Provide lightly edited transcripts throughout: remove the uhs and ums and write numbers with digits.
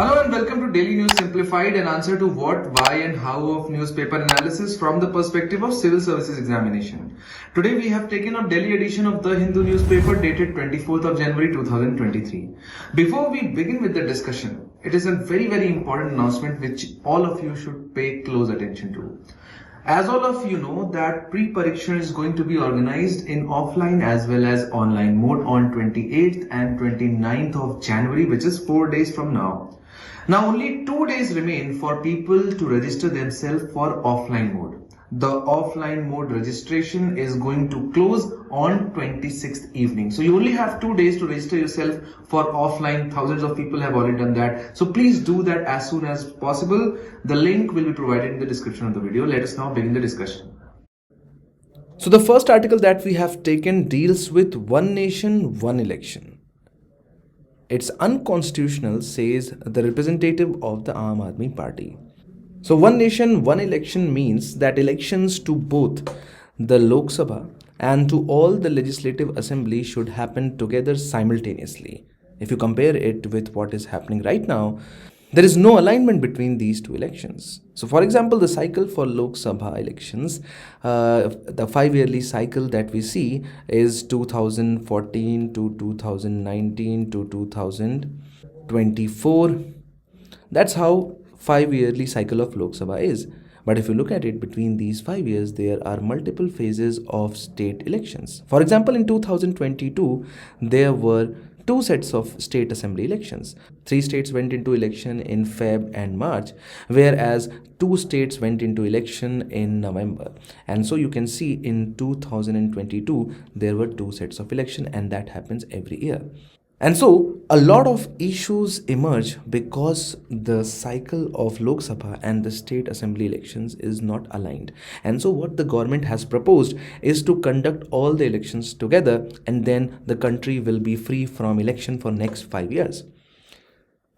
Hello and welcome to Daily News Simplified, an answer to what, why and how of newspaper analysis from the perspective of civil services examination. Today we have taken up Delhi edition of the Hindu newspaper dated 24th of January 2023. Before we begin with the discussion, it is a very important announcement which all of you should pay close attention to. As all of you know that pre-pariksha is going to be organized in offline as well as online mode on 28th and 29th of January, which is 4 days from now. Now only 2 days remain for people to register themselves for offline mode. The offline mode registration is going to close on 26th evening. So you only have 2 days to register yourself for offline. Thousands of people have already done that. So please do that as soon as possible. The link will be provided in the description of the video. Let us now begin the discussion. So the first article that we have taken deals with one nation, one election. It's unconstitutional, says the representative of the Aam Aadmi Party. So one nation, one election means that elections to both the Lok Sabha and to all the legislative assembly should happen together simultaneously. If you compare it with what is happening right now, there is no alignment between these two elections. So for example, the cycle for Lok Sabha elections, the 5-yearly cycle that we see is 2014 to 2019 to 2024. That's how 5-yearly cycle of Lok Sabha is. But if you look at it, between these 5 years, there are multiple phases of state elections. For example, in 2022, there were 2 sets of state assembly elections. 3 states went into election in Feb and March, whereas 2 states went into election in November. And so you can see in 2022, there were 2 sets of election, and that happens every year. And so a lot of issues emerge because the cycle of Lok Sabha and the state assembly elections is not aligned. And so what the government has proposed is to conduct all the elections together, and then the country will be free from election for next 5 years.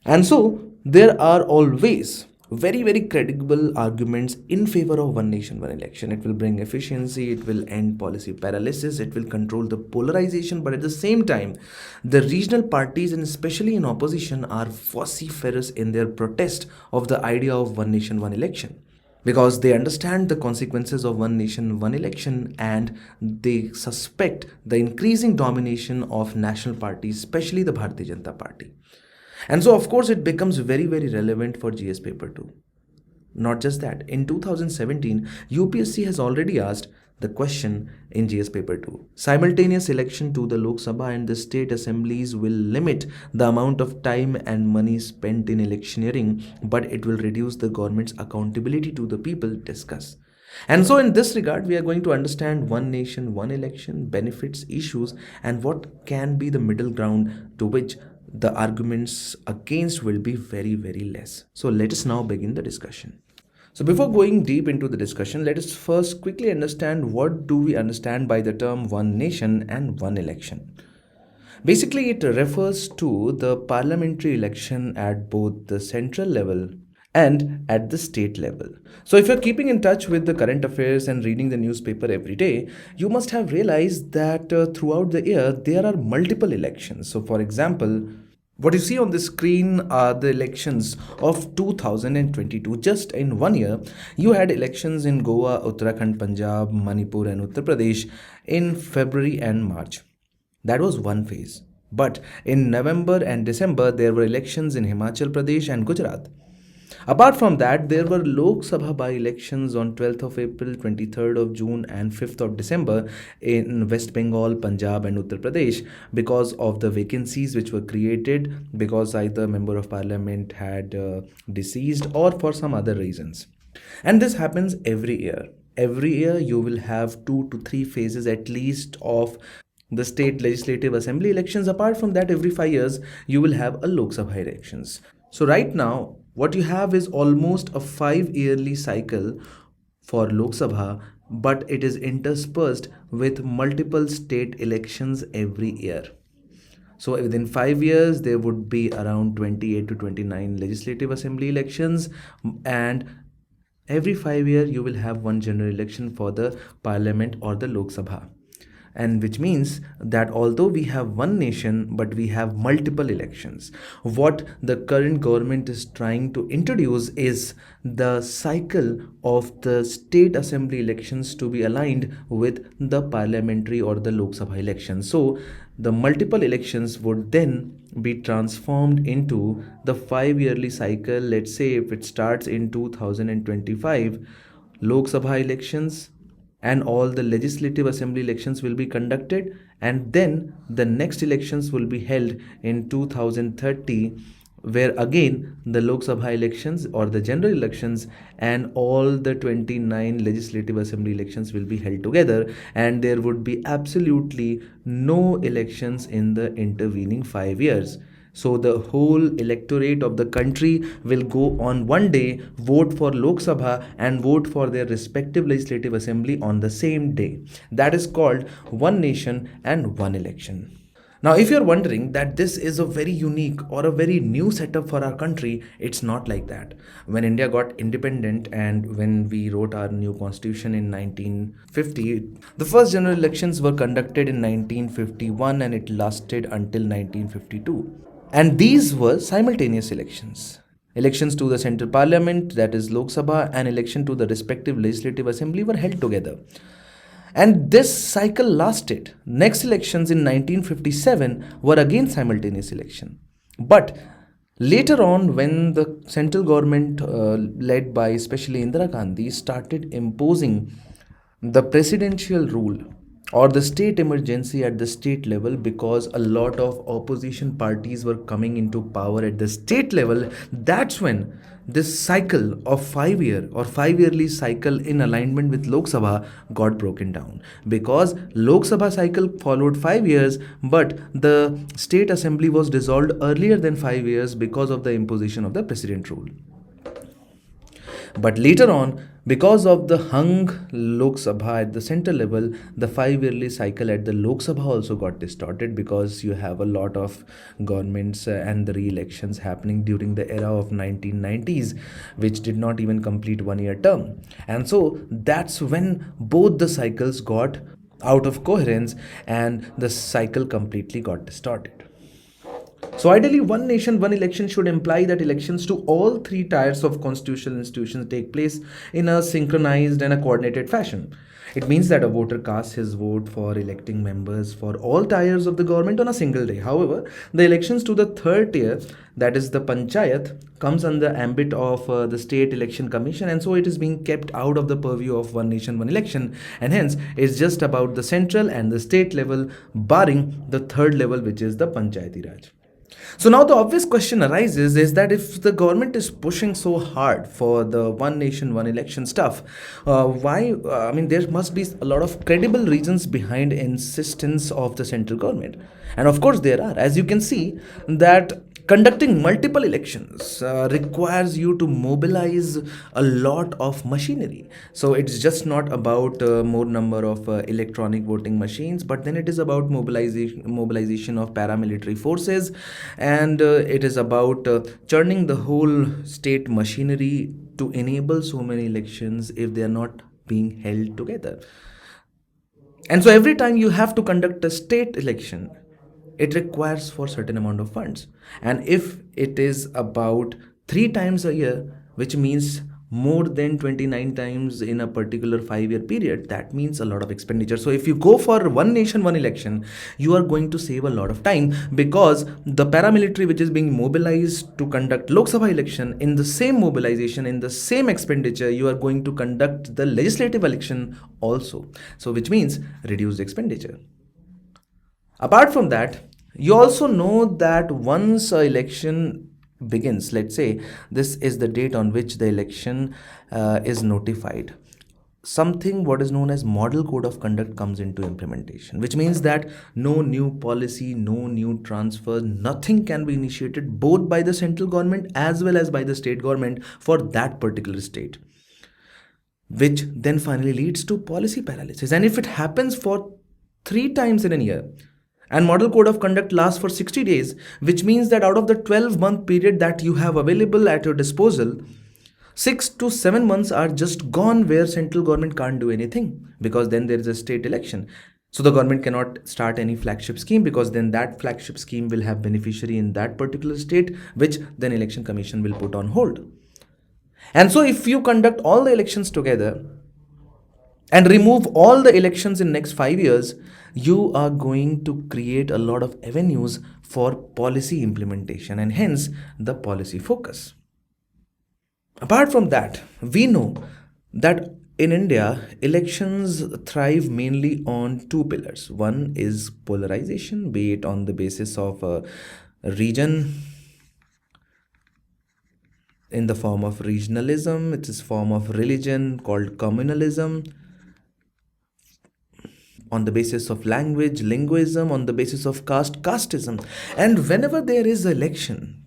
And so there are always very credible arguments in favor of one nation, one election. It will bring efficiency, it will end policy paralysis, it will control the polarization, but at the same time, the regional parties and especially in opposition are vociferous in their protest of the idea of one nation, one election, because they understand the consequences of one nation, one election, and they suspect the increasing domination of national parties, especially the Bharatiya Janata Party. And so, of course, it becomes very relevant for GS paper 2. Not just that, in 2017, UPSC has already asked the question in GS paper 2. Simultaneous election to the Lok Sabha and the state assemblies will limit the amount of time and money spent in electioneering, but it will reduce the government's accountability to the people. Discuss. And so in this regard, we are going to understand one nation, one election, benefits, issues, and what can be the middle ground to which the arguments against will be very less. So let us now begin the discussion. So before going deep into the discussion, let us first quickly understand what do we understand by the term one nation and one election. Basically, it refers to the parliamentary election at both the central level and at the state level. So if you're keeping in touch with the current affairs and reading the newspaper every day, you must have realized that throughout the year, there are multiple elections. So for example, what you see on the screen are the elections of 2022. Just in 1 year, you had elections in Goa, Uttarakhand, Punjab, Manipur and Uttar Pradesh in February and March. That was one phase. But in November and December, there were elections in Himachal Pradesh and Gujarat. Apart from that, there were Lok Sabha by-elections on 12th of April, 23rd of June and 5th of December in West Bengal, Punjab and Uttar Pradesh because of the vacancies which were created because either member of parliament had deceased or for some other reasons. And this happens every year. Every year you will have 2 to 3 phases at least of the state legislative assembly elections. Apart from that, every 5 years you will have a Lok Sabha elections. So right now, what you have is almost a 5-yearly cycle for Lok Sabha, but it is interspersed with multiple state elections every year. So within 5 years, there would be around 28 to 29 legislative assembly elections, and every 5 years, you will have one general election for the parliament or the Lok Sabha. and which means that although we have one nation, but we have multiple elections. What the current government is trying to introduce is the cycle of the state assembly elections to be aligned with the parliamentary or the Lok Sabha elections. So the multiple elections would then be transformed into the 5 yearly cycle. Let's say if it starts in 2025, Lok Sabha elections and all the legislative assembly elections will be conducted, and then the next elections will be held in 2030, where again the Lok Sabha elections or the general elections and all the 29 legislative assembly elections will be held together, and there would be absolutely no elections in the intervening 5 years. So the whole electorate of the country will go on one day, vote for Lok Sabha and vote for their respective legislative assembly on the same day. That is called one nation and one election. Now, if you're wondering that this is a very unique or a very new setup for our country, it's not like that. When India got independent and when we wrote our new constitution in 1950, the first general elections were conducted in 1951 and it lasted until 1952. And these were simultaneous elections. Elections to the central parliament, that is Lok Sabha, and election to the respective legislative assembly were held together. And this cycle lasted. Next elections in 1957 were again simultaneous election. But later on, when the central government led by especially Indira Gandhi started imposing the presidential rule or the state emergency at the state level, because a lot of opposition parties were coming into power at the state level, that's when this cycle of 5 year or 5 yearly cycle in alignment with Lok Sabha got broken down, because Lok Sabha cycle followed 5 years, but the state assembly was dissolved earlier than 5 years because of the imposition of the president rule. But later on, because of the hung Lok Sabha at the central level, the 5 yearly cycle at the Lok Sabha also got distorted, because you have a lot of governments and the re-elections happening during the era of 1990s, which did not even complete 1 year term. And so that's when both the cycles got out of coherence and the cycle completely got distorted. So ideally, one nation, one election should imply that elections to all three tiers of constitutional institutions take place in a synchronized and a coordinated fashion. It means that a voter casts his vote for electing members for all tiers of the government on a single day. However, the elections to the third tier, that is the panchayat, comes under the ambit of the state election commission, and so it is being kept out of the purview of one nation, one election, and hence it's just about the central and the state level, barring the third level, which is the panchayati raj. So now the obvious question arises is that if the government is pushing so hard for the one nation, one election stuff, why? There must be a lot of credible reasons behind insistence of the central government. And of course there are. As you can see that conducting multiple elections requires you to mobilize a lot of machinery. So it's just not about more number of electronic voting machines, but then it is about mobilization of paramilitary forces, and it is about churning the whole state machinery to enable so many elections if they are not being held together. And so every time you have to conduct a state election, it requires for certain amount of funds. And if it is about 3 times a year, which means more than 29 times in a particular 5-year period, that means a lot of expenditure. So if you go for one nation, one election, you are going to save a lot of time, because the paramilitary which is being mobilized to conduct Lok Sabha election, in the same mobilization, in the same expenditure, you are going to conduct the legislative election also. So which means reduced expenditure. Apart from that, you also know that once an election begins, let's say this is the date on which the election is notified, something what is known as model code of conduct comes into implementation, which means that no new policy, no new transfer, nothing can be initiated both by the central government as well as by the state government for that particular state, which then finally leads to policy paralysis. And if it happens for 3 times in a year, and model code of conduct lasts for 60 days, which means that out of the 12-month period that you have available at your disposal, 6 to 7 months are just gone where central government can't do anything, because then there is a state election. So the government cannot start any flagship scheme, because then that flagship scheme will have beneficiary in that particular state, which then election commission will put on hold. And so if you conduct all the elections together and remove all the elections in next 5 years, you are going to create a lot of avenues for policy implementation and hence the policy focus. Apart from that, we know that in India, elections thrive mainly on two pillars. One is polarization, be it on the basis of a region, in the form of regionalism, it is form of religion called communalism, on the basis of language, linguism, on the basis of caste, casteism. And whenever there is election,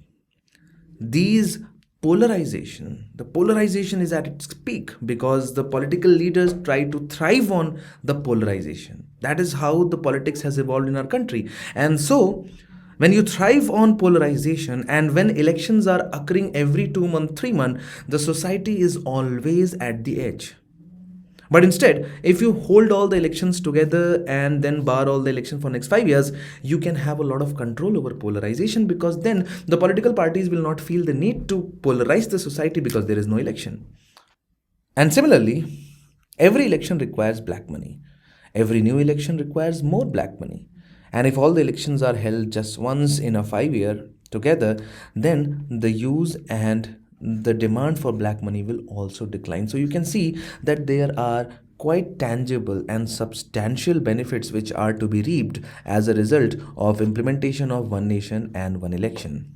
these the polarization is at its peak, because the political leaders try to thrive on the polarization. That is how the politics has evolved in our country. And so when you thrive on polarization, and when elections are occurring every 2 months, 3 months, the society is always at the edge. But instead, if you hold all the elections together and then bar all the elections for next 5 years, you can have a lot of control over polarization, because then the political parties will not feel the need to polarize the society because there is no election. And similarly, every election requires black money. Every new election requires more black money. And if all the elections are held just once in a 5 year together, then the use and the demand for black money will also decline. So you can see that there are quite tangible and substantial benefits which are to be reaped as a result of implementation of one nation and one election.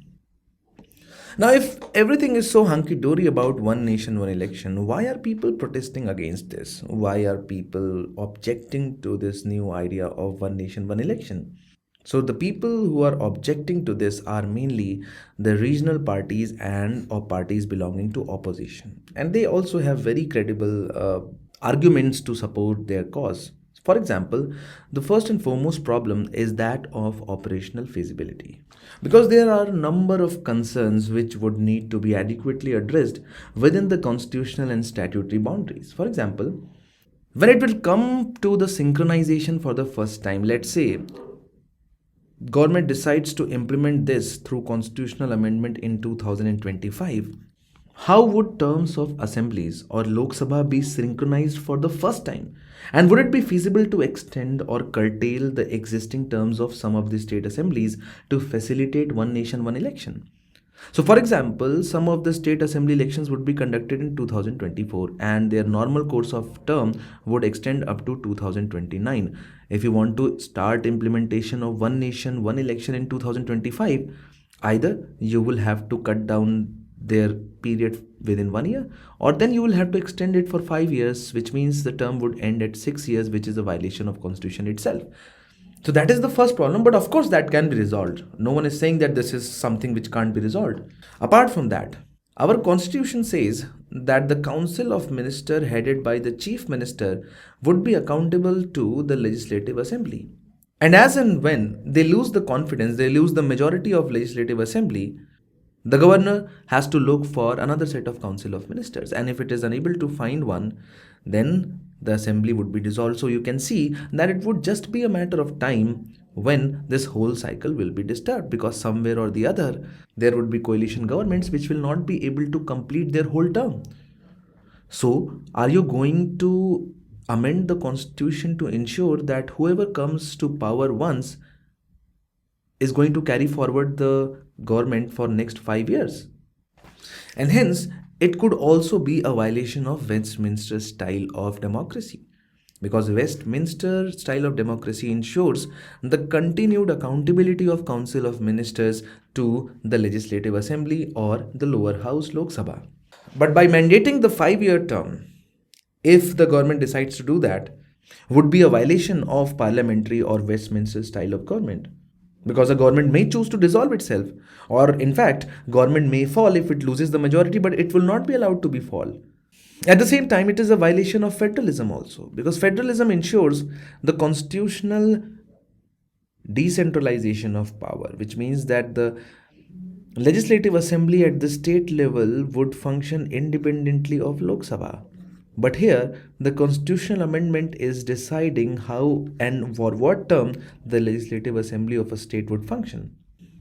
Now, if everything is so hunky-dory about one nation, one election, why are people protesting against this? Why are people objecting to this new idea of one nation, one election? So the people who are objecting to this are mainly the regional parties and or parties belonging to opposition. And they also have very credible arguments to support their cause. For example, the first and foremost problem is that of operational feasibility. Because there are a number of concerns which would need to be adequately addressed within the constitutional and statutory boundaries. For example, when it will come to the synchronization for the first time, let's say government decides to implement this through constitutional amendment in 2025, how would terms of assemblies or Lok Sabha be synchronized for the first time? And would it be feasible to extend or curtail the existing terms of some of the state assemblies to facilitate one nation, one election? So, for example, some of the state assembly elections would be conducted in 2024 and their normal course of term would extend up to 2029. If you want to start implementation of one nation, one election in 2025, either you will have to cut down their period within 1 year, or then you will have to extend it for 5 years, which means the term would end at 6 years, which is a violation of constitution itself. So that is the first problem, but of course that can be resolved. No one is saying that this is something which can't be resolved. Apart from that, our constitution says that the council of minister headed by the chief minister would be accountable to the legislative assembly. And as and when they lose the confidence, they lose the majority of legislative assembly, the governor has to look for another set of council of ministers. And if it is unable to find one, then the assembly would be dissolved. So you can see that it would just be a matter of time when this whole cycle will be disturbed, because somewhere or the other there would be coalition governments which will not be able to complete their whole term. So are you going to amend the constitution to ensure that whoever comes to power once is going to carry forward the government for next 5 years? And hence it could also be a violation of Westminster style of democracy, because Westminster style of democracy ensures the continued accountability of council of ministers to the legislative assembly or the lower house Lok Sabha. But by mandating the 5-year term, if the government decides to do that, would be a violation of parliamentary or Westminster style of government, because a government may choose to dissolve itself, or in fact government may fall if it loses the majority, but it will not be allowed to be fall. At the same time, it is a violation of federalism also, because federalism ensures the constitutional decentralization of power, which means that the legislative assembly at the state level would function independently of Lok Sabha. But here, the constitutional amendment is deciding how and for what term the legislative assembly of a state would function.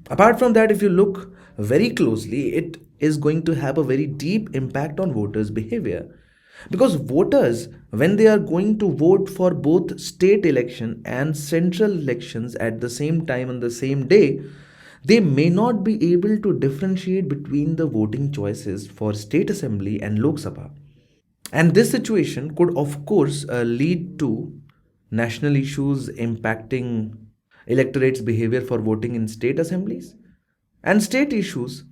Apart from that, if you look very closely, it is going to have a very deep impact on voters' behavior. Because voters, when they are going to vote for both state election and central elections at the same time on the same day, they may not be able to differentiate between the voting choices for state assembly and Lok Sabha. And this situation could, of course, lead to national issues impacting electorate's behavior for voting in state assemblies and state issues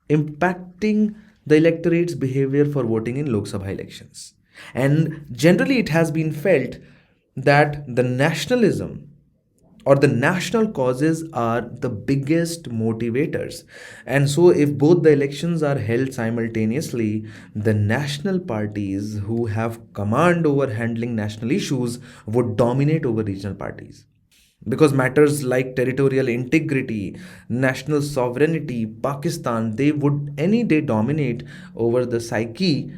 impacting the electorate's behavior for voting in Lok Sabha elections. And generally, it has been felt that the nationalism or the national causes are the biggest motivators. And so, if both the elections are held simultaneously, the national parties who have command over handling national issues would dominate over regional parties. Because matters like territorial integrity, national sovereignty, Pakistan, they would any day dominate over the psyche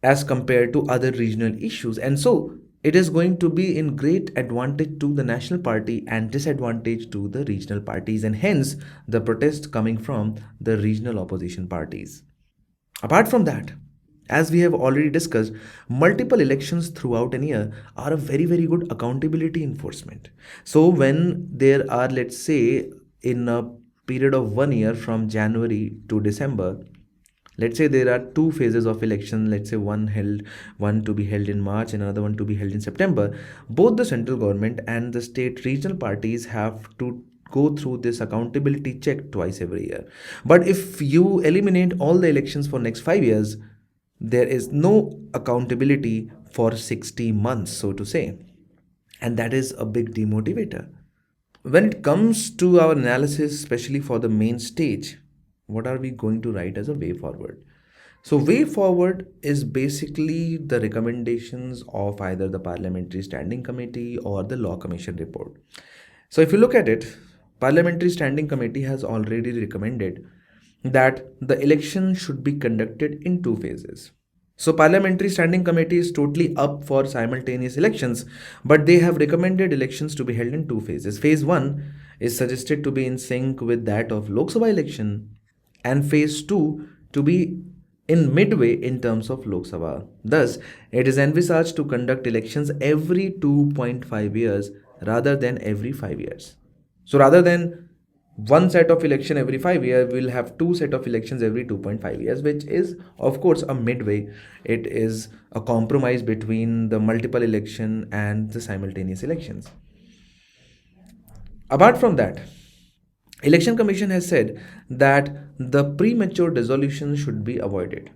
as compared to other regional issues. And so it is going to be in great advantage to the national party and disadvantage to the regional parties, and hence the protest coming from the regional opposition parties. Apart from that, as we have already discussed, multiple elections throughout an year are a very, very good accountability enforcement. So, when there are, let's say, in a period of 1 year from January to December, let's say there are two phases of election, let's say one to be held in March and another one to be held in September, both the central government and the state regional parties have to go through this accountability check twice every year. But if you eliminate all the elections for next 5 years, there is no accountability for 60 months, so to say, and that is a big demotivator. When it comes to our analysis, especially for the main stage, what are we going to write as a way forward? So, way forward is basically the recommendations of either the Parliamentary Standing Committee or the Law Commission report. So, if you look at it, Parliamentary Standing Committee has already recommended that the election should be conducted in two phases. So, Parliamentary Standing Committee is totally up for simultaneous elections, but they have recommended elections to be held in two phases. Phase 1 is suggested to be in sync with that of Lok Sabha election, and phase 2 to be in midway in terms of Lok Sabha. Thus, it is envisaged to conduct elections every 2.5 years rather than every 5 years. So, rather than one set of election every 5 years, we'll have two set of elections every 2.5 years, which is of course a midway. It is a compromise between the multiple election and the simultaneous elections. Apart from that, Election Commission has said that the premature dissolution should be avoided.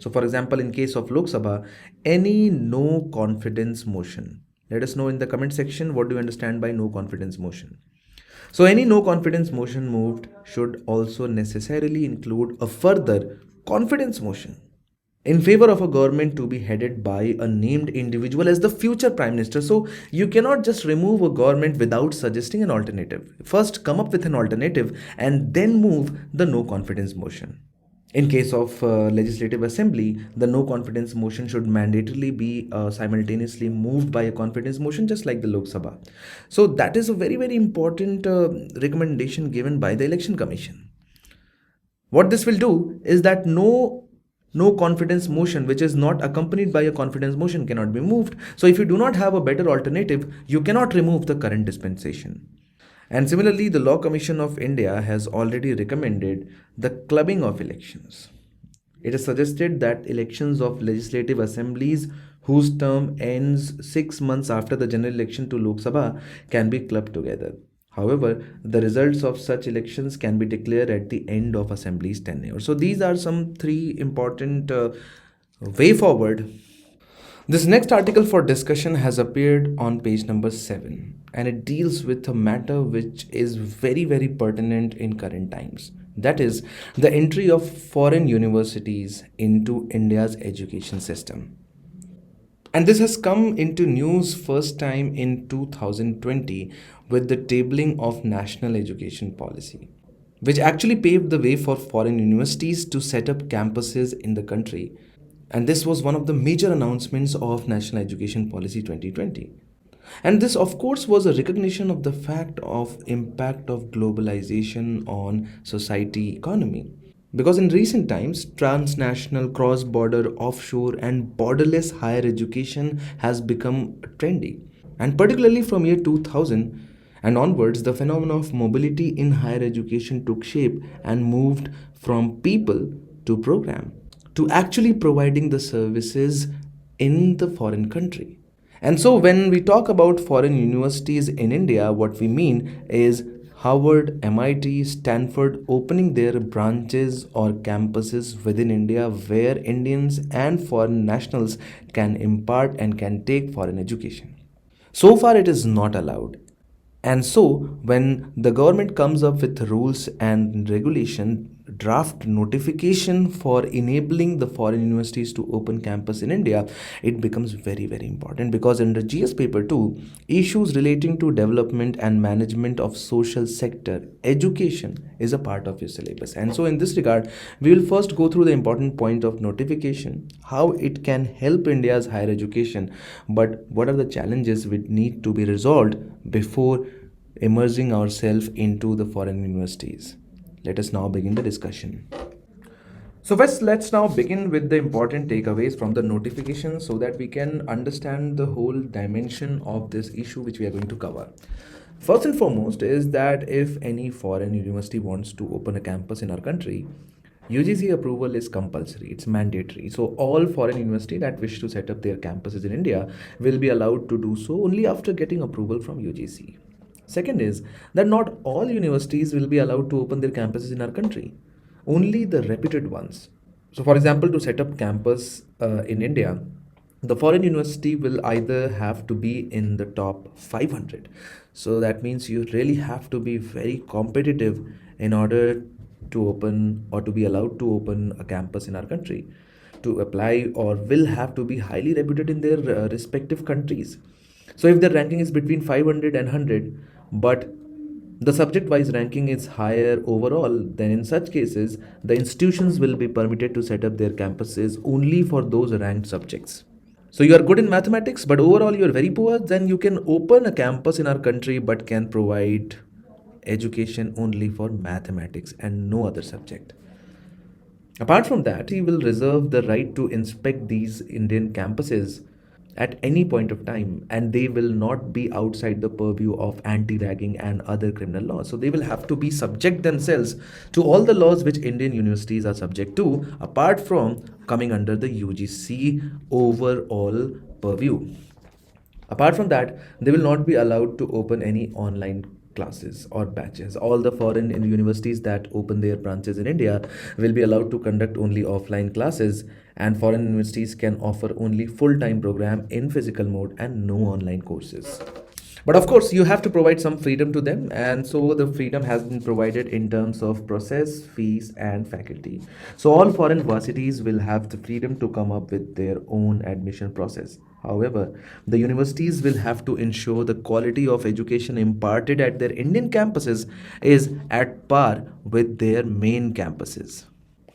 So, for example, in case of Lok Sabha, any no confidence motion. Let us know in the comment section what do you understand by no confidence motion. So, any no confidence motion moved should also necessarily include a further confidence motion in favor of a government to be headed by a named individual as the future prime minister. So, you cannot just remove a government without suggesting an alternative. First, come up with an alternative and then move the no confidence motion. In case of legislative assembly, the no confidence motion should mandatorily be simultaneously moved by a confidence motion, just like the Lok Sabha. So that is a very, very important recommendation given by the Election Commission. What this will do is that no confidence motion which is not accompanied by a confidence motion cannot be moved. So if you do not have a better alternative, you cannot remove the current dispensation. And similarly, the Law Commission of India has already recommended the clubbing of elections. It is suggested that elections of legislative assemblies whose term ends 6 months after the general election to Lok Sabha can be clubbed together. However, the results of such elections can be declared at the end of assembly's tenure. So these are some three important way forward. This next article for discussion has appeared on page number 7, and it deals with a matter which is very, very pertinent in current times. That is the entry of foreign universities into India's education system. And this has come into news first time in 2020 with the tabling of national education policy, which actually paved the way for foreign universities to set up campuses in the country. And this was one of the major announcements of National Education Policy 2020. And this, of course, was a recognition of the fact of impact of globalization on society economy. Because in recent times, transnational, cross-border, offshore, and borderless higher education has become trendy. And particularly from year 2000 and onwards, the phenomenon of mobility in higher education took shape and moved from people to program to actually providing the services in the foreign country. And so, when we talk about foreign universities in India, what we mean is Harvard, MIT, Stanford opening their branches or campuses within India where Indians and foreign nationals can impart and can take foreign education. So far, it is not allowed. And so, when the government comes up with rules and regulation, draft notification for enabling the foreign universities to open campus in India, it becomes very, very important because under GS paper 2, issues relating to development and management of social sector, education is a part of your syllabus. And so, in this regard, we will first go through the important point of notification, how it can help India's higher education, but what are the challenges which need to be resolved before immersing ourselves into the foreign universities. Let us now begin the discussion. So first, let's now begin with the important takeaways from the notification so that we can understand the whole dimension of this issue which we are going to cover. First and foremost is that if any foreign university wants to open a campus in our country, UGC approval is compulsory, it's mandatory. So all foreign university that wish to set up their campuses in India will be allowed to do so only after getting approval from UGC. Second is that not all universities will be allowed to open their campuses in our country, only the reputed ones. So, for example, to set up campus in India, the foreign university will either have to be in the top 500. So that means you really have to be very competitive in order to open or to be allowed to open a campus in our country. To apply or will have to be highly reputed in their respective countries. So if the ranking is between 500 and 100, but the subject wise ranking is higher overall, then in such cases, the institutions will be permitted to set up their campuses only for those ranked subjects. So you are good in mathematics, but overall you are very poor, then you can open a campus in our country but can provide education only for mathematics and no other subject. Apart from that, he will reserve the right to inspect these Indian campuses at any point of time, and they will not be outside the purview of anti-ragging and other criminal laws. So they will have to be subject themselves to all the laws which Indian universities are subject to, apart from coming under the UGC overall purview. Apart from that, they will not be allowed to open any online classes or batches. All the foreign universities that open their branches in India will be allowed to conduct only offline classes, and foreign universities can offer only full-time program in physical mode and no online courses. But of course, you have to provide some freedom to them, and so the freedom has been provided in terms of process, fees, and faculty. So all foreign varsities will have the freedom to come up with their own admission process. However, the universities will have to ensure the quality of education imparted at their Indian campuses is at par with their main campuses.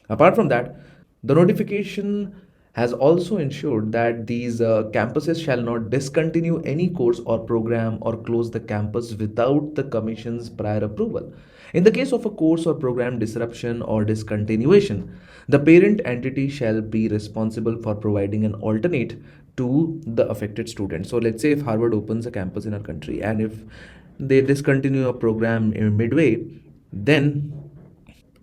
Apart from that, the notification has also ensured that these campuses shall not discontinue any course or program or close the campus without the commission's prior approval. In the case of a course or program disruption or discontinuation, the parent entity shall be responsible for providing an alternate to the affected student. So let's say if Harvard opens a campus in our country and if they discontinue a program in midway, then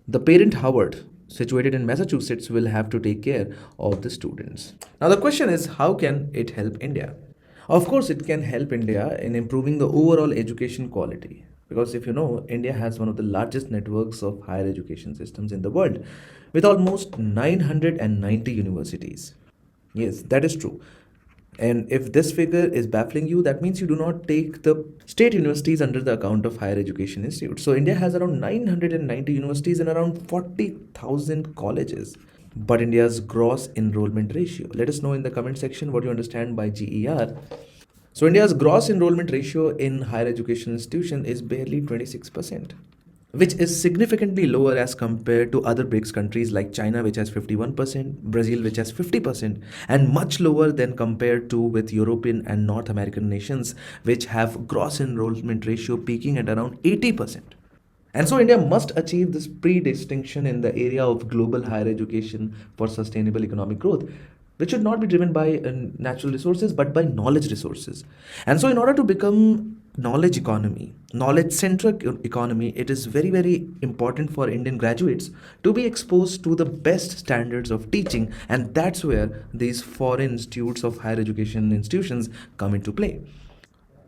the parent Harvard, situated in Massachusetts, will have to take care of the students. Now, the question is, how can it help India? Of course, it can help India in improving the overall education quality. Because if you know, India has one of the largest networks of higher education systems in the world with almost 990 universities. Yes, that is true. And if this figure is baffling you, that means you do not take the state universities under the account of higher education institutes. So India has around 990 universities and around 40,000 colleges. But India's gross enrollment ratio, let us know in the comment section what you understand by GER. So India's gross enrollment ratio in higher education institution is barely 26%. which is significantly lower as compared to other BRICS countries like China, which has 51%, Brazil, which has 50%, and much lower than compared to with European and North American nations, which have gross enrollment ratio peaking at around 80%. And so India must achieve this pre-distinction in the area of global higher education for sustainable economic growth, which should not be driven by natural resources but by knowledge resources. And so in order to become knowledge economy, knowledge centric economy, it is very, very important for Indian graduates to be exposed to the best standards of teaching, and that's where these foreign institutes of higher education institutions come into play.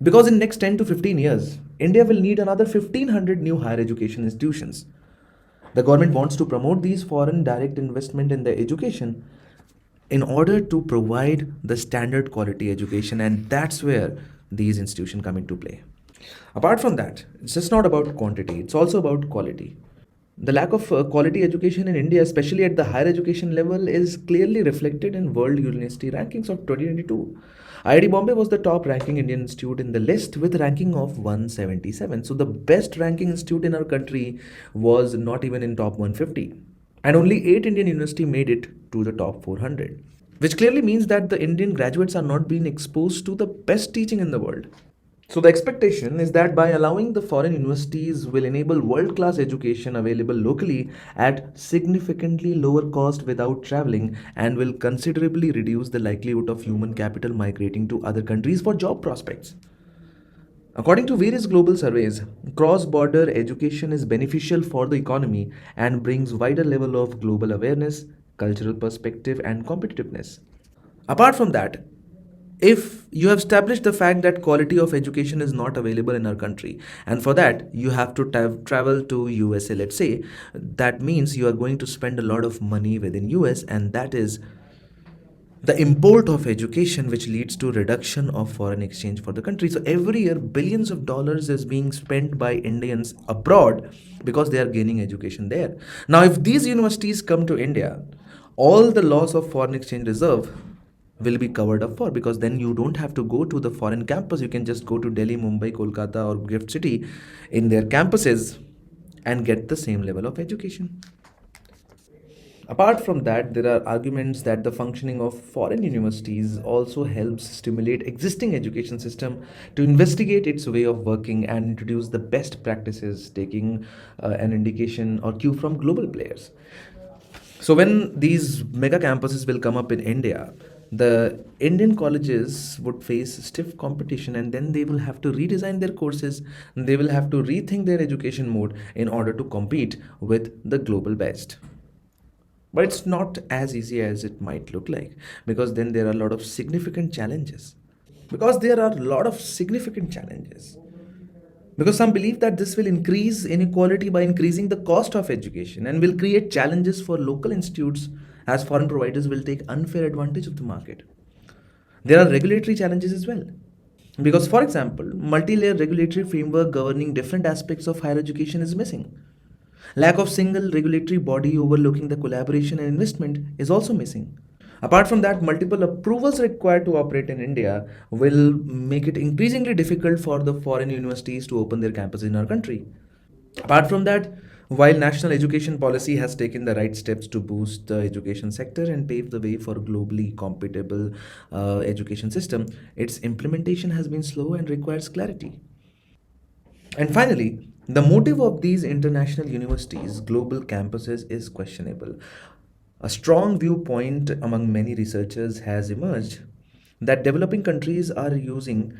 Because in next 10 to 15 years, India will need another 1500 new higher education institutions. The government wants to promote these foreign direct investment in their education in order to provide the standard quality education, and that's where these institutions come into play. Apart from that, it's just not about quantity, it's also about quality. The lack of quality education in India, especially at the higher education level, is clearly reflected in World University Rankings of 2022. IIT Bombay was the top ranking Indian institute in the list with ranking of 177. So the best ranking institute in our country was not even in top 150. And only 8 Indian universities made it to the top 400. Which clearly means that the Indian graduates are not being exposed to the best teaching in the world. So the expectation is that by allowing the foreign universities will enable world-class education available locally at significantly lower cost without traveling, and will considerably reduce the likelihood of human capital migrating to other countries for job prospects. According to various global surveys, cross-border education is beneficial for the economy and brings wider level of global awareness, cultural perspective and competitiveness. Apart from that, if you have established the fact that quality of education is not available in our country, and for that you have to travel to USA, let's say, that means you are going to spend a lot of money within US, and that is the import of education, which leads to reduction of foreign exchange for the country. So every year billions of dollars is being spent by Indians abroad because they are gaining education there. Now if these universities come to India, all the loss of foreign exchange reserve will be covered up for, because then you don't have to go to the foreign campus. You can just go to Delhi, Mumbai, Kolkata or Gift City in their campuses and get the same level of education. Apart from that, there are arguments that the functioning of foreign universities also helps stimulate existing education system to investigate its way of working and introduce the best practices, taking an indication or cue from global players. So when these mega campuses will come up in India, the Indian colleges would face stiff competition, and then they will have to redesign their courses. They will have to rethink their education mode in order to compete with the global best. But it's not as easy as it might look like, because then there are a lot of significant challenges. Because there are a lot of significant challenges. Because some believe that this will increase inequality by increasing the cost of education and will create challenges for local institutes, as foreign providers will take unfair advantage of the market. There are regulatory challenges as well. Because, for example, multi-layer regulatory framework governing different aspects of higher education is missing. Lack of single regulatory body overlooking the collaboration and investment is also missing. Apart from that, multiple approvals required to operate in India will make it increasingly difficult for the foreign universities to open their campuses in our country. Apart from that, while national education policy has taken the right steps to boost the education sector and pave the way for globally compatible education system, its implementation has been slow and requires clarity. And finally, the motive of these international universities, global campuses, is questionable. A strong viewpoint among many researchers has emerged that developing countries are using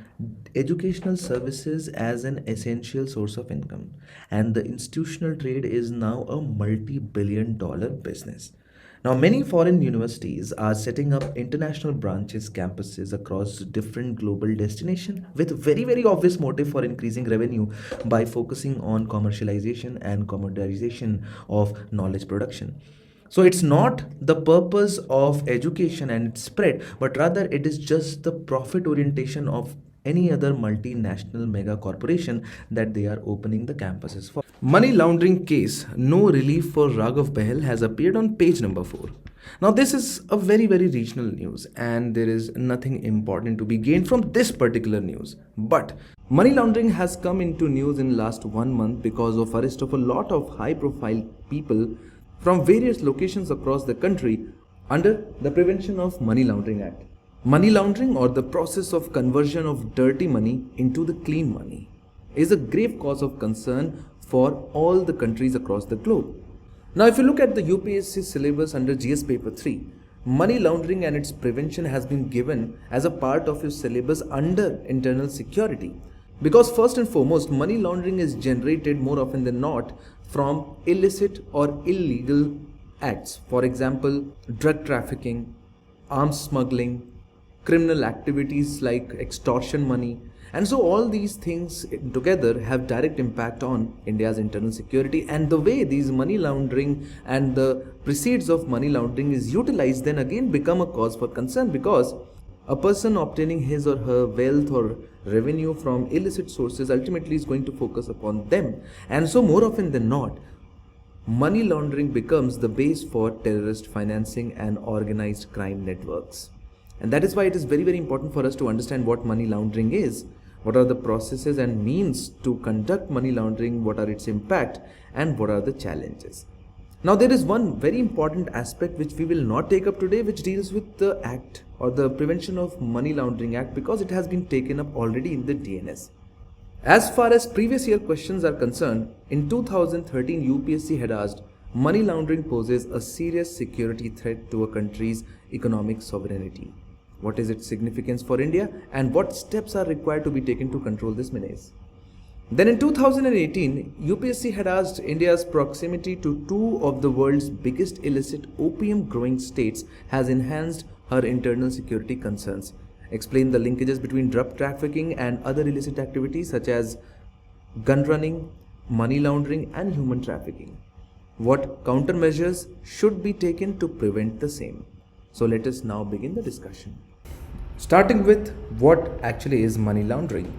educational services as an essential source of income, and the institutional trade is now a multi-billion-dollar business. Now, many foreign universities are setting up international branches, campuses across different global destinations with very, very obvious motive for increasing revenue by focusing on commercialization and commoditization of knowledge production. So it's not the purpose of education and its spread, but rather it is just the profit orientation of any other multinational mega corporation that they are opening the campuses for. Money laundering case, no relief for Raghav Behel, has appeared on page number 4. Now this is a very regional news and there is nothing important to be gained from this particular news. But money laundering has come into news in last 1 month because of arrest of a lot of high profile people from various locations across the country under the Prevention of Money Laundering Act. Money laundering, or the process of conversion of dirty money into the clean money, is a grave cause of concern for all the countries across the globe. Now, if you look at the UPSC syllabus under GS paper 3, money laundering and its prevention has been given as a part of your syllabus under internal security. Because first and foremost, money laundering is generated more often than not from illicit or illegal acts. For example, drug trafficking, arms smuggling, criminal activities like extortion money. And so all these things together have direct impact on India's internal security, and the way these money laundering and the proceeds of money laundering is utilized then again become a cause for concern, because a person obtaining his or her wealth or revenue from illicit sources ultimately is going to focus upon them. And so more often than not, money laundering becomes the base for terrorist financing and organized crime networks. And that is why it is very important for us to understand what money laundering is, what are the processes and means to conduct money laundering, what are its impact, and what are the challenges. Now there is one very important aspect which we will not take up today, which deals with the Act or the Prevention of Money Laundering Act, because it has been taken up already in the DNS. As far as previous year questions are concerned, in 2013 UPSC had asked, money laundering poses a serious security threat to a country's economic sovereignty. What is its significance for India and what steps are required to be taken to control this menace? Then in 2018, UPSC had asked India's proximity to two of the world's biggest illicit opium growing states has enhanced her internal security concerns. Explain the linkages between drug trafficking and other illicit activities such as gun running, money laundering and human trafficking. What countermeasures should be taken to prevent the same? So let us now begin the discussion. Starting with what actually is money laundering.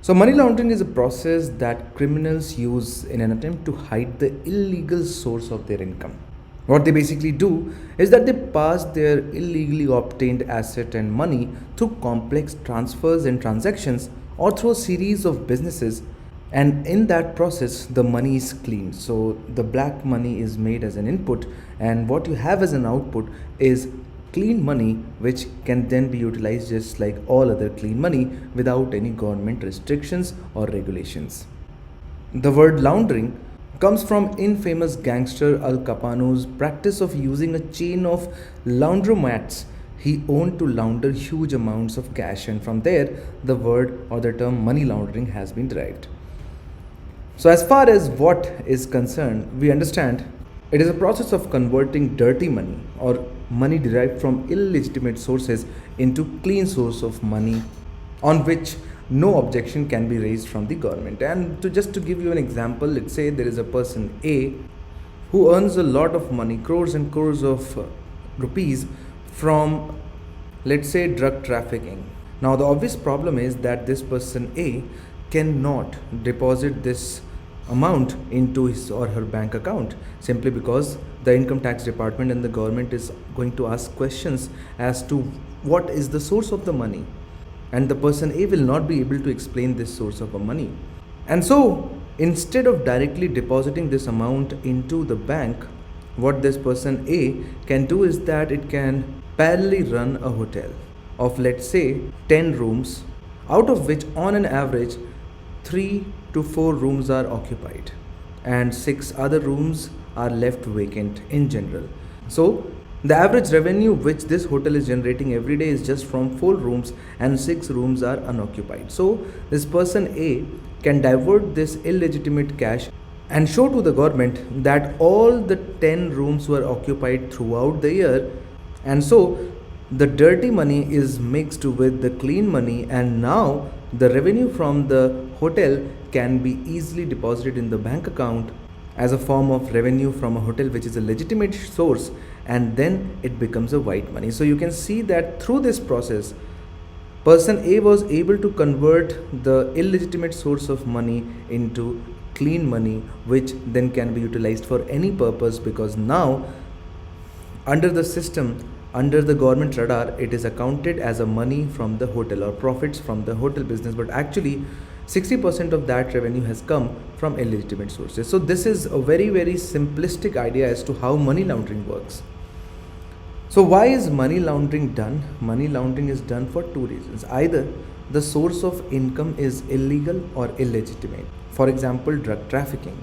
So money laundering is a process that criminals use in an attempt to hide the illegal source of their income. What they basically do is that they pass their illegally obtained asset and money through complex transfers and transactions or through a series of businesses, and in that process the money is cleaned. So the black money is made as an input and what you have as an output is clean money, which can then be utilized just like all other clean money without any government restrictions or regulations. The word laundering comes from infamous gangster Al Capone's practice of using a chain of laundromats he owned to launder huge amounts of cash, and from there the word or the term money laundering has been derived. So as far as what is concerned, we understand it is a process of converting dirty money or money derived from illegitimate sources into clean source of money on which no objection can be raised from the government. And to give you an example, let's say there is a person A who earns a lot of money, crores and crores of rupees from, let's say, drug trafficking. Now the obvious problem is that this person A cannot deposit this amount into his or her bank account, simply because the income tax department and the government is going to ask questions as to what is the source of the money, and the person A will not be able to explain this source of money. And so instead of directly depositing this amount into the bank, what this person A can do is that it can parallelly run a hotel of, let's say, 10 rooms, out of which on an average 3 to 4 rooms are occupied and 6 other rooms are left vacant in general. So the average revenue which this hotel is generating every day is just from 4 rooms and 6 rooms are unoccupied. So this person A can divert this illegitimate cash and show to the government that all the 10 rooms were occupied throughout the year, and so the dirty money is mixed with the clean money, and now the revenue from the hotel can be easily deposited in the bank account as a form of revenue from a hotel which is a legitimate source, and then it becomes a white money. So you can see that through this process Person A was able to convert the illegitimate source of money into clean money, which then can be utilized for any purpose, because now under the system, under the government radar, it is accounted as a money from the hotel or profits from the hotel business, but actually 60% of that revenue has come from illegitimate sources. So this is a very simplistic idea as to how money laundering works. So why is money laundering done? Money laundering is done for two reasons. Either the source of income is illegal or illegitimate, for example drug trafficking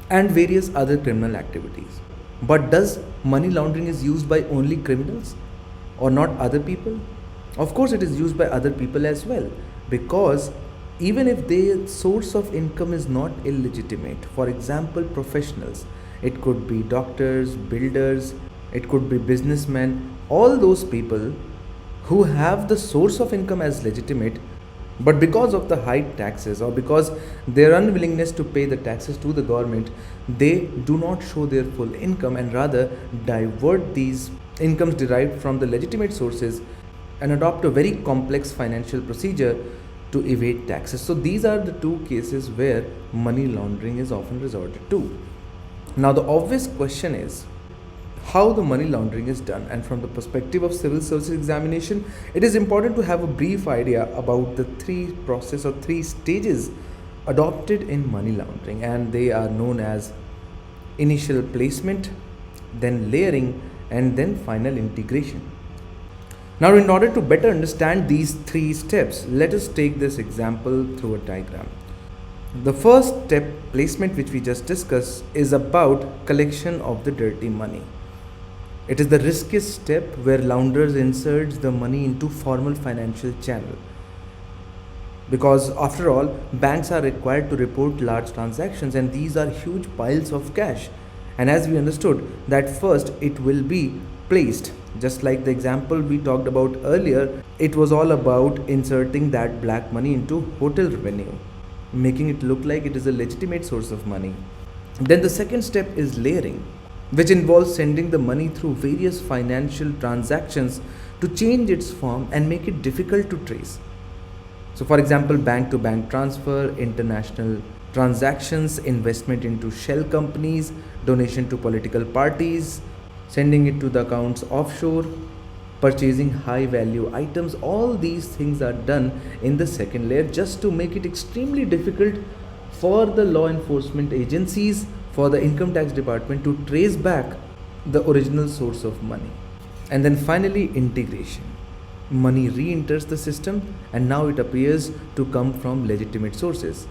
and various other criminal activities. But does money laundering is used by only criminals or not other people? Of course it is used by other people as well, because even if their source of income is not illegitimate, for example professionals, it could be doctors, builders, it could be businessmen, all those people who have the source of income as legitimate, but because of the high taxes or because their unwillingness to pay the taxes to the government, they do not show their full income and rather divert these incomes derived from the legitimate sources and adopt a very complex financial procedure to evade taxes. So these are the two cases where money laundering is often resorted to. Now the obvious question is how the money laundering is done, and from the perspective of civil services examination, it is important to have a brief idea about the three stages adopted in money laundering, and they are known as initial placement, then layering, and then final integration. Now in order to better understand these three steps, let us take this example through a diagram. The first step, placement, which we just discussed, is about collection of the dirty money. It is the riskiest step where launderers insert the money into formal financial channel, because after all, banks are required to report large transactions and these are huge piles of cash, and as we understood that first it will be placed. Just like the example we talked about earlier, it was all about inserting that black money into hotel revenue, making it look like it is a legitimate source of money. Then the second step is layering, which involves sending the money through various financial transactions to change its form and make it difficult to trace. So for example, bank to bank transfer, international transactions, investment into shell companies, donation to political parties, sending it to the accounts offshore, purchasing high value items. All these things are done in the second layer just to make it extremely difficult for the law enforcement agencies, for the income tax department to trace back the original source of money. And then finally integration. Money re-enters the system and now it appears to come from legitimate sources,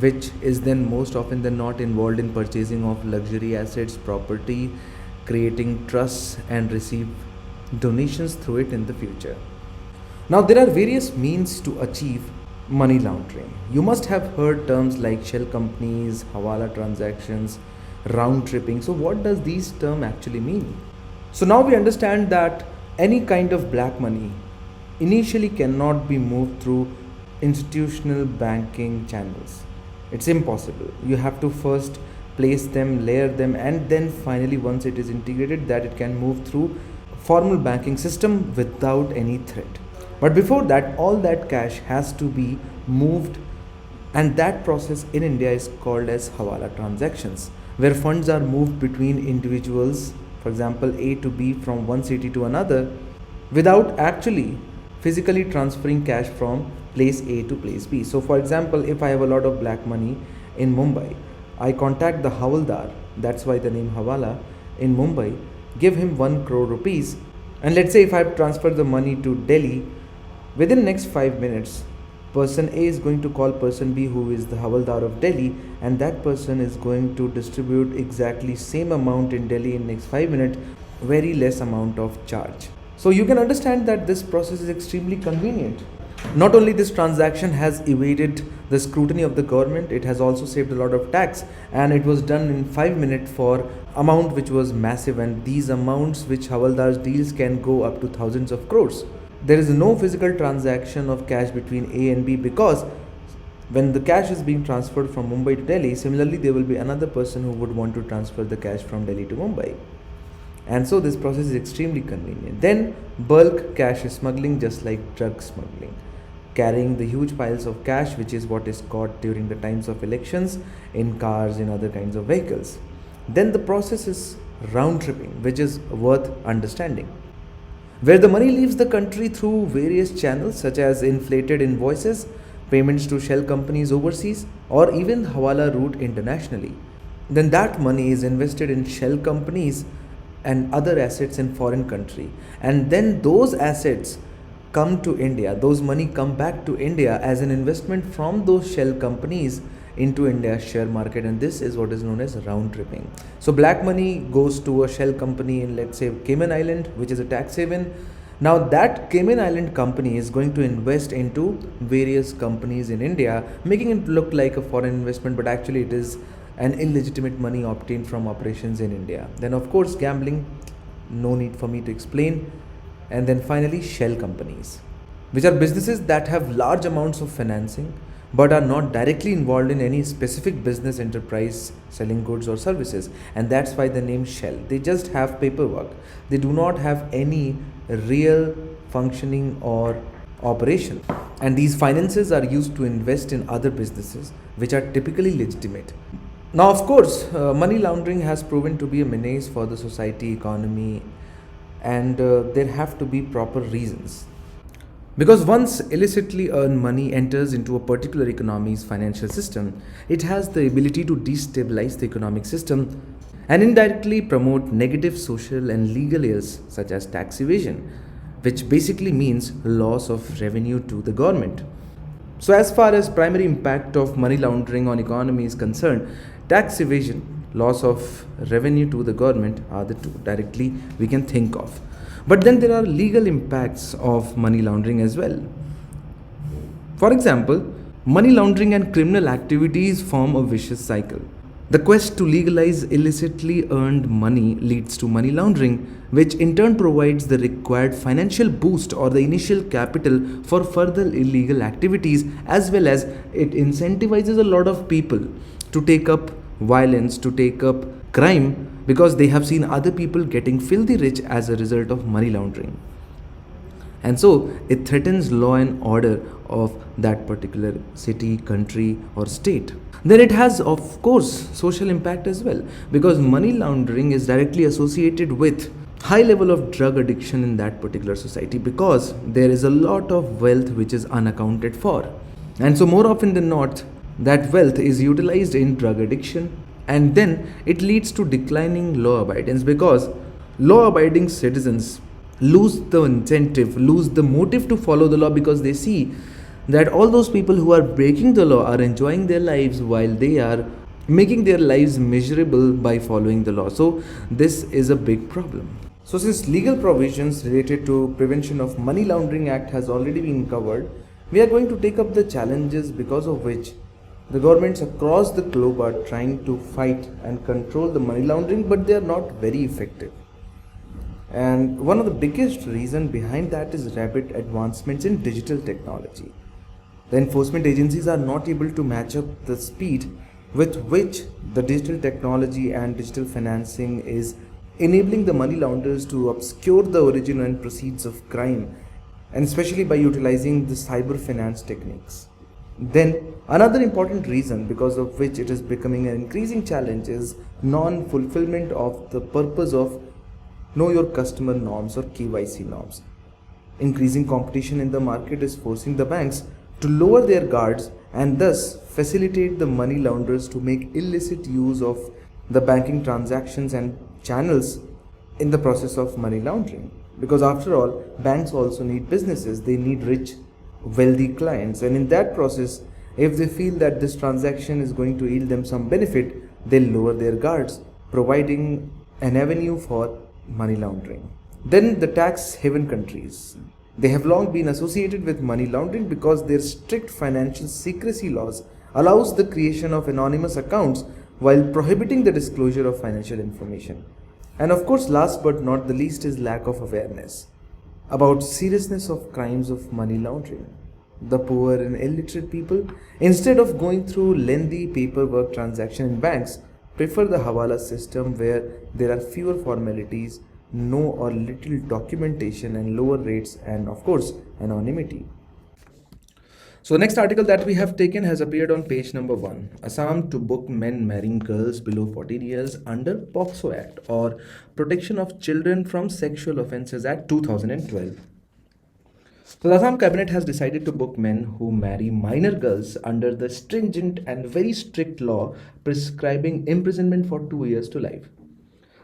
which is then most often than not involved in purchasing of luxury assets, property, creating trusts and receive donations through it in the future. Now there are various means to achieve money laundering. You must have heard terms like shell companies, hawala transactions, round tripping. So what does these terms actually mean? So now we understand that any kind of black money initially cannot be moved through institutional banking channels. It's impossible. You have to first place them, layer them, and then finally once it is integrated, that it can move through formal banking system without any threat. But before that, all that cash has to be moved, and that process in India is called as hawala transactions, where funds are moved between individuals, for example A to B, from one city to another, without actually physically transferring cash from place A to place B. So for example, if I have a lot of black money in Mumbai, I contact the Havaldar, that's why the name Hawala, in Mumbai, give him 1 crore rupees, and let's say if I transfer the money to Delhi, within next 5 minutes, person A is going to call person B, who is the Havaldar of Delhi, and that person is going to distribute exactly same amount in Delhi in next 5 minutes, very less amount of charge. So you can understand that this process is extremely convenient. Not only this transaction has evaded the scrutiny of the government, it has also saved a lot of tax, and it was done in 5 minutes for amount which was massive, and these amounts which Havaldars deals can go up to thousands of crores. There is no physical transaction of cash between A and B, because when the cash is being transferred from Mumbai to Delhi, similarly there will be another person who would want to transfer the cash from Delhi to Mumbai. And so this process is extremely convenient. Then bulk cash smuggling, just like drug smuggling, carrying the huge piles of cash, which is what is caught during the times of elections in cars, in other kinds of vehicles. Then the process is round tripping, which is worth understanding, where the money leaves the country through various channels such as inflated invoices, payments to shell companies overseas, or even hawala route internationally. Then that money is invested in shell companies and other assets in foreign country, and then those assets come to India, those money come back to India as an investment from those shell companies into India's share market, and this is what is known as round tripping. So black money goes to a shell company in, let's say, Cayman Island, which is a tax haven. Now that Cayman Island company is going to invest into various companies in India, making it look like a foreign investment, but actually it is an illegitimate money obtained from operations in India. Then of course gambling, no need for me to explain. And then finally shell companies, which are businesses that have large amounts of financing but are not directly involved in any specific business enterprise selling goods or services, and that's why the name shell. They just have paperwork, they do not have any real functioning or operation, and these finances are used to invest in other businesses which are typically legitimate. Now of course money laundering has proven to be a menace for the society, economy, and there have to be proper reasons, because once illicitly earned money enters into a particular economy's financial system, it has the ability to destabilize the economic system and indirectly promote negative social and legal ills such as tax evasion, which basically means loss of revenue to the government. So as far as primary impact of money laundering on economy is concerned, tax evasion, loss of revenue to the government are the two directly we can think of. But then there are legal impacts of money laundering as well. For example, money laundering and criminal activities form a vicious cycle. The quest to legalize illicitly earned money leads to money laundering, which in turn provides the required financial boost or the initial capital for further illegal activities, as well as it incentivizes a lot of people to take up violence, to take up crime, because they have seen other people getting filthy rich as a result of money laundering. And so it threatens law and order of that particular city, country, or state. Then it has, of course, social impact as well, because money laundering is directly associated with high level of drug addiction in that particular society, because there is a lot of wealth which is unaccounted for. And so more often than not, that wealth is utilized in drug addiction, and then it leads to declining law abidance, because law abiding citizens lose the incentive, lose the motive to follow the law, because they see that all those people who are breaking the law are enjoying their lives while they are making their lives miserable by following the law. So this is a big problem. So since legal provisions related to prevention of money laundering act has already been covered, we are going to take up the challenges because of which the governments across the globe are trying to fight and control the money laundering, but they are not very effective. And one of the biggest reasons behind that is rapid advancements in digital technology. The enforcement agencies are not able to match up the speed with which the digital technology and digital financing is enabling the money launderers to obscure the origin and proceeds of crime, and especially by utilizing the cyber finance techniques. Then another important reason because of which it is becoming an increasing challenge is non-fulfillment of the purpose of know your customer norms or KYC norms. Increasing competition in the market is forcing the banks to lower their guards and thus facilitate the money launderers to make illicit use of the banking transactions and channels in the process of money laundering. Because after all, banks also need businesses, they need rich, wealthy clients, and in that process, if they feel that this transaction is going to yield them some benefit, they'll lower their guards, providing an avenue for money laundering. Then the tax haven countries. They have long been associated with money laundering because their strict financial secrecy laws allows the creation of anonymous accounts while prohibiting the disclosure of financial information. And of course, last but not the least is lack of awareness about seriousness of crimes of money laundering. The poor and illiterate people, instead of going through lengthy paperwork transaction in banks, prefer the hawala system where there are fewer formalities no or little documentation, and lower rates, and of course, anonymity. So the next article that we have taken has appeared on page number 1. Assam to book men marrying girls below 14 years under POCSO Act, or Protection of Children from Sexual Offences Act 2012. So the Assam cabinet has decided to book men who marry minor girls under the stringent and very strict law prescribing imprisonment for 2 years to life.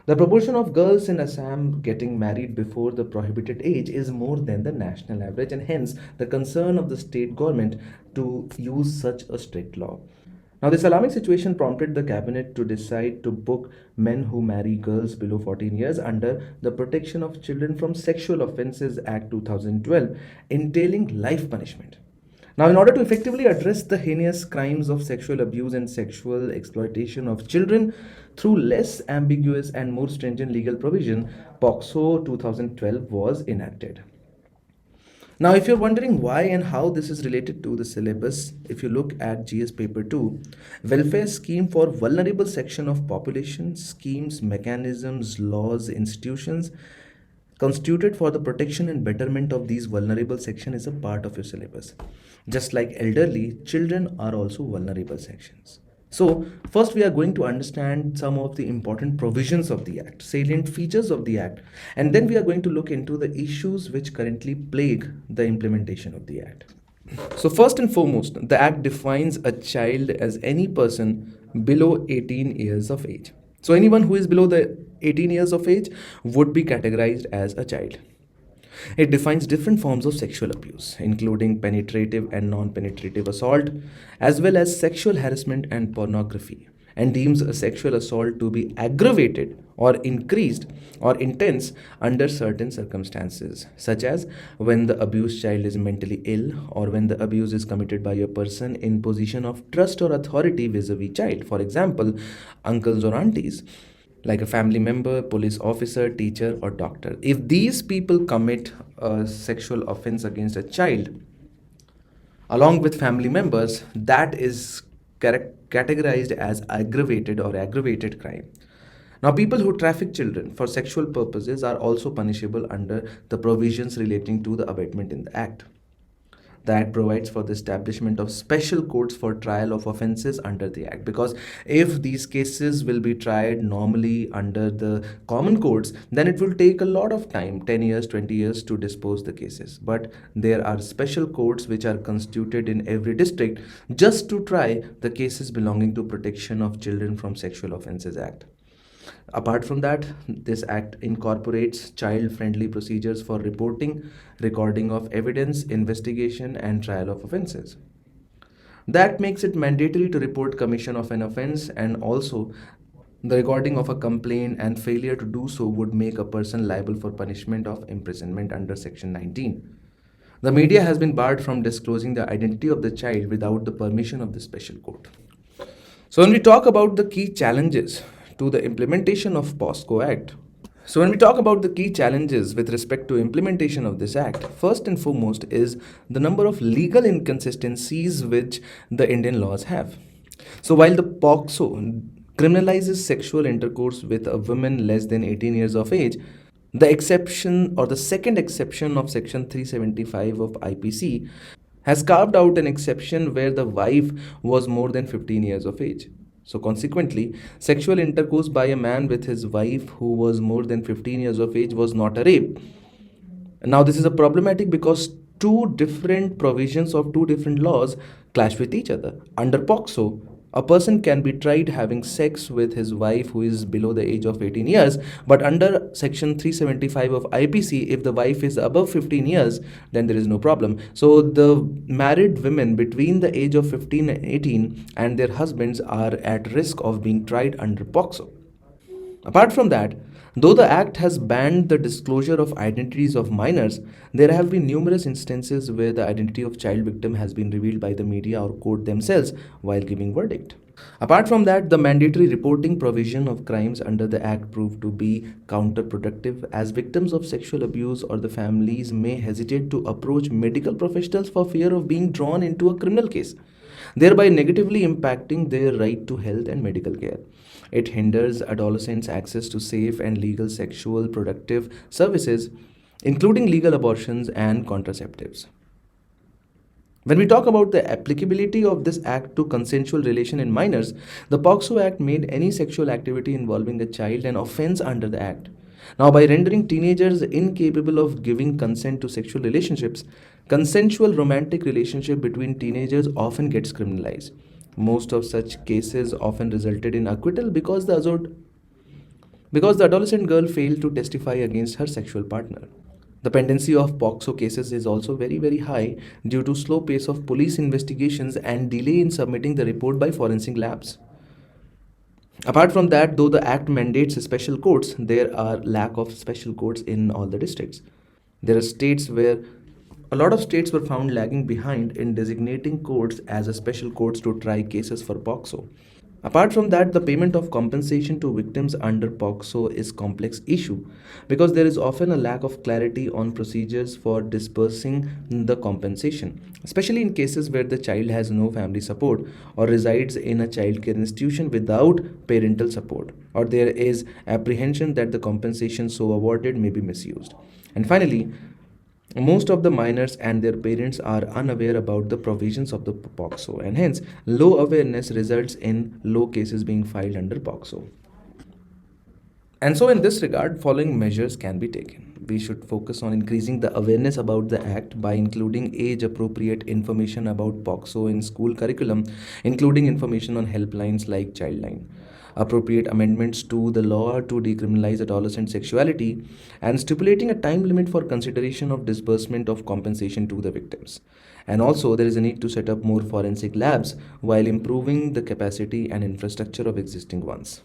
The proportion of girls in Assam getting married before the prohibited age is more than the national average, and hence the concern of the state government to use such a strict law. Now, this alarming situation prompted the cabinet to decide to book men who marry girls below 14 years under the Protection of Children from Sexual Offences Act 2012, entailing life punishment. Now, in order to effectively address the heinous crimes of sexual abuse and sexual exploitation of children through less ambiguous and more stringent legal provision, POCSO 2012 was enacted. Now, if you're wondering why and how this is related to the syllabus, if you look at GS paper 2, welfare scheme for vulnerable section of population, schemes, mechanisms, laws, institutions constituted for the protection and betterment of these vulnerable section is a part of your syllabus. Just like elderly, children are also vulnerable sections. So, first we are going to understand some of the important provisions of the Act, salient features of the Act, and then we are going to look into the issues which currently plague the implementation of the Act. So, first and foremost, the Act defines a child as any person below 18 years of age. So, anyone who is below the 18 years of age would be categorized as a child. It defines different forms of sexual abuse, including penetrative and non penetrative assault, as well as sexual harassment and pornography, and deems a sexual assault to be aggravated or increased or intense under certain circumstances, such as when the abused child is mentally ill or when the abuse is committed by a person in position of trust or authority vis-a-vis child, for example, uncles or aunties, like a family member, police officer, teacher, or doctor. If these people commit a sexual offense against a child along with family members, that is categorized as aggravated or aggravated crime. Now, people who traffic children for sexual purposes are also punishable under the provisions relating to the abatement in the Act. The Act provides for the establishment of special courts for trial of offences under the Act, because if these cases will be tried normally under the common courts, then it will take a lot of time, 10 years, 20 years to dispose the cases. But there are special courts which are constituted in every district just to try the cases belonging to Protection of Children from Sexual Offences Act. Apart from that, this Act incorporates child-friendly procedures for reporting, recording of evidence, investigation, and trial of offences. The Act makes it mandatory to report commission of an offence, and also the recording of a complaint and failure to do so would make a person liable for punishment of imprisonment under Section 19. The media has been barred from disclosing the identity of the child without the permission of the special court. So when we talk about the key challenges to the implementation of POSCO Act. So when we talk about the key challenges with respect to implementation of this Act, first and foremost is the number of legal inconsistencies which the Indian laws have. So while the POCSO criminalizes sexual intercourse with a woman less than 18 years of age, the exception or the second exception of Section 375 of IPC has carved out an exception where the wife was more than 15 years of age. So consequently, sexual intercourse by a man with his wife who was more than 15 years of age was not a rape. Now this is a problematic because two different provisions of two different laws clash with each other. Under POCSO, a person can be tried having sex with his wife who is below the age of 18 years, but under Section 375 of IPC, if the wife is above 15 years, then there is no problem. So the married women between the age of 15 and 18 and their husbands are at risk of being tried under POCSO. Apart from that, though the Act has banned the disclosure of identities of minors, there have been numerous instances where the identity of child victim has been revealed by the media or court themselves while giving verdict. Apart from that, the mandatory reporting provision of crimes under the Act proved to be counterproductive, as victims of sexual abuse or the families may hesitate to approach medical professionals for fear of being drawn into a criminal case, thereby negatively impacting their right to health and medical care. It hinders adolescents' access to safe and legal sexual productive services, including legal abortions and contraceptives. When we talk about the applicability of this act to consensual relation in minors, the POCSO Act made any sexual activity involving a child an offense under the act. Now, by rendering teenagers incapable of giving consent to sexual relationships, consensual romantic relationship between teenagers often gets criminalized. Most of such cases often resulted in acquittal because the adolescent girl failed to testify against her sexual partner. The pendency of POCSO cases is also very, very high due to slow pace of police investigations and delay in submitting the report by forensic labs. Apart from that, though the act mandates special courts, there are lack of special courts in all the districts. There are states where a lot of states were found lagging behind in designating courts as a special courts to try cases for POCSO. Apart from that, the payment of compensation to victims under POCSO is complex issue because there is often a lack of clarity on procedures for dispersing the compensation, especially in cases where the child has no family support or resides in a childcare institution without parental support, or there is apprehension that the compensation so awarded may be misused. And finally, most of the minors and their parents are unaware about the provisions of the POCSO, and hence, low awareness results in low cases being filed under POCSO. And so, in this regard, following measures can be taken. We should focus on increasing the awareness about the Act by including age appropriate information about POCSO in school curriculum, including information on helplines like Childline. Appropriate amendments to the law to decriminalize adolescent sexuality, and stipulating a time limit for consideration of disbursement of compensation to the victims. And also, there is a need to set up more forensic labs while improving the capacity and infrastructure of existing ones.